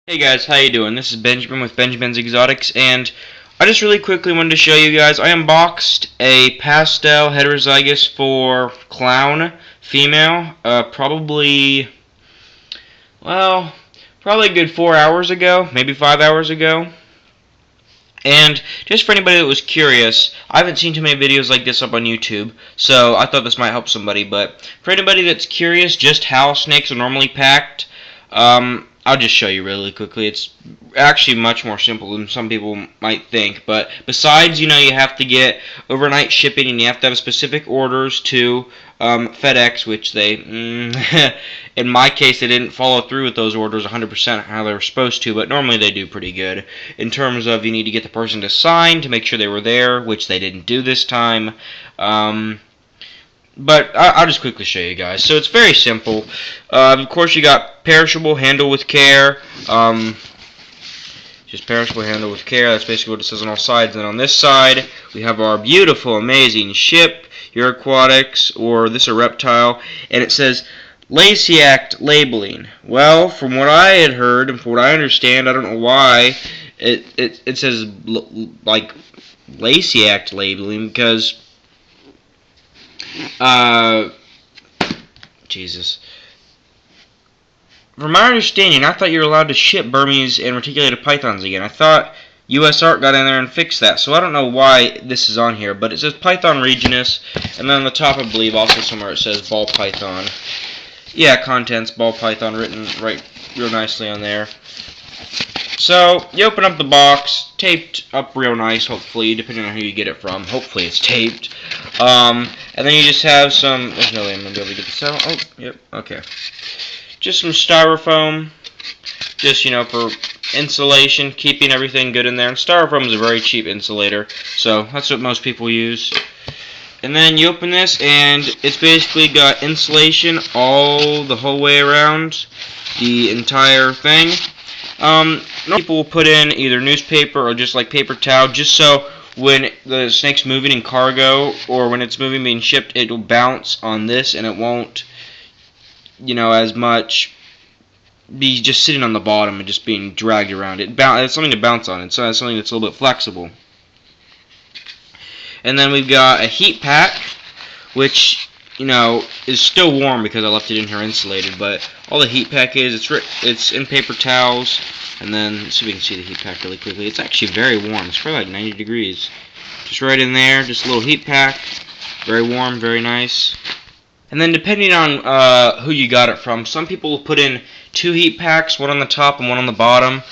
Hey guys, how you doing? This is Benjamin with Benjamin's Exotics, and I just really quickly wanted to show you guys, I unboxed a pastel heterozygous for clown female, probably a good 4 hours ago, maybe 5 hours ago. And just for anybody that was curious, I haven't seen too many videos like this up on YouTube, so I thought this might help somebody. But for anybody that's curious just how snakes are normally packed, I'll just show you really quickly. It's actually much more simple than some people might think. But besides, you have to get overnight shipping and you have to have specific orders to FedEx, which they, in my case, they didn't follow through with those orders 100% how they were supposed to, but normally they do pretty good. In terms of you need to get the person to sign to make sure they were there, which they didn't do this time. But I'll just quickly show you guys. So it's very simple. Of course, you got perishable, handle with care. Just perishable, handle with care. That's basically what it says on all sides. And on this side, we have our beautiful, amazing ship, your aquatics, or this a reptile, and it says Lasiact labeling. Well, from what I had heard and from what I understand, I don't know why it says like Lasiact labeling because. Jesus. From my understanding, I thought you were allowed to ship Burmese and reticulated pythons again. I thought US Art got in there and fixed that, so I don't know why this is on here, but it says Python Regionus, and then on the top, I believe, also somewhere it says Ball Python. Yeah, contents, Ball Python, written right real nicely on there. So, you open up the box, taped up real nice, hopefully, depending on who you get it from. Hopefully it's taped. And then you just have some, there's no way I'm going to be able to get this out. Oh, yep, okay. Just some styrofoam, just, for insulation, keeping everything good in there. And styrofoam is a very cheap insulator, so that's what most people use. And then you open this, and it's basically got insulation the whole way around the entire thing. People will put in either newspaper or just like paper towel, just so when the snake's moving in cargo or when it's moving being shipped, it will bounce on this and it won't, as much be just sitting on the bottom and just being dragged around. It's something to bounce on. It's something that's a little bit flexible. And then we've got a heat pack, which is still warm because I left it in here insulated, but all the heat pack is, it's in paper towels, and then, let's see if we can see the heat pack really quickly. It's actually very warm. It's probably like 90 degrees. Just right in there, just a little heat pack. Very warm, very nice. And then depending on who you got it from, some people will put in 2 heat packs, one on the top and one on the bottom.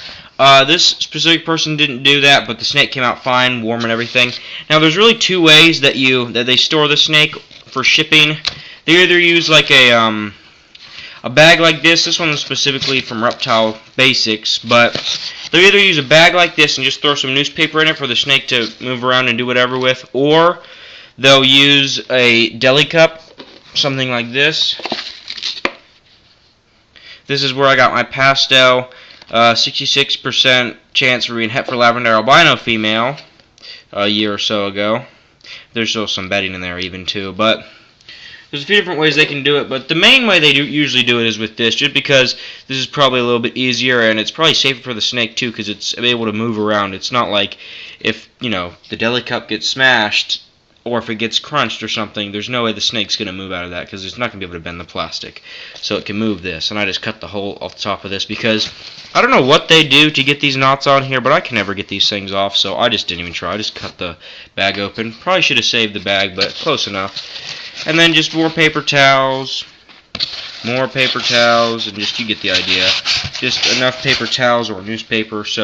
This specific person didn't do that, but the snake came out fine, warm and everything. Now, there's really 2 ways that they store the snake for shipping. They either use like a bag like this. This one is specifically from Reptile Basics, but they either use a bag like this and just throw some newspaper in it for the snake to move around and do whatever with, or they'll use a deli cup, something like this. This is where I got my pastel 66% chance for being Hetfer Lavender albino female a year or so ago. There's still some bedding in there even too, but there's a few different ways they can do it, but the main way they usually do it is with this, just because this is probably a little bit easier, and it's probably safer for the snake too, because it's able to move around. It's not like if, the deli cup gets smashed, or if it gets crunched or something, there's no way the snake's going to move out of that, because it's not going to be able to bend the plastic. So it can move this, and I just cut the hole off the top of this, because I don't know what they do to get these knots on here, but I can never get these things off, so I just didn't even try. I just cut the bag open. Probably should have saved the bag, but close enough. And then just more paper towels, and just, you get the idea. Just enough paper towels or newspaper, so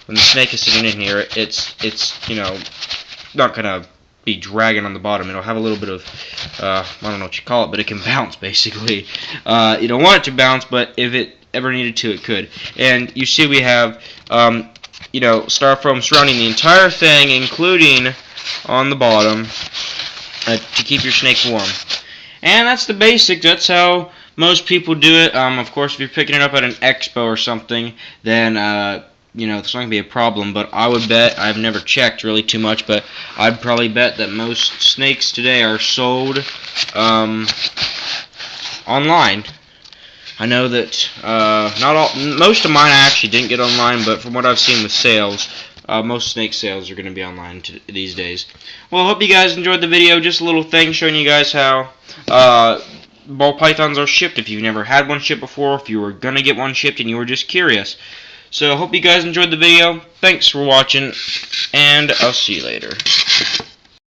when the snake is sitting in here, it's not going to be dragging on the bottom. It'll have a little bit of, I don't know what you call it, but it can bounce, basically. You don't want it to bounce, but if it ever needed to, it could. And you see we have, styrofoam surrounding the entire thing, including on the bottom, to keep your snake warm. And that's the basic. That's how most people do it. Of course, if you're picking it up at an expo or something, then it's not going to be a problem. But I would bet, I've never checked really too much, but I'd probably bet that most snakes today are sold online. I know that most of mine I actually didn't get online, but from what I've seen with sales, most snake sales are going to be online these days. Well, I hope you guys enjoyed the video. Just a little thing showing you guys how ball pythons are shipped. If you've never had one shipped before, if you were going to get one shipped and you were just curious. So I hope you guys enjoyed the video. Thanks for watching, and I'll see you later.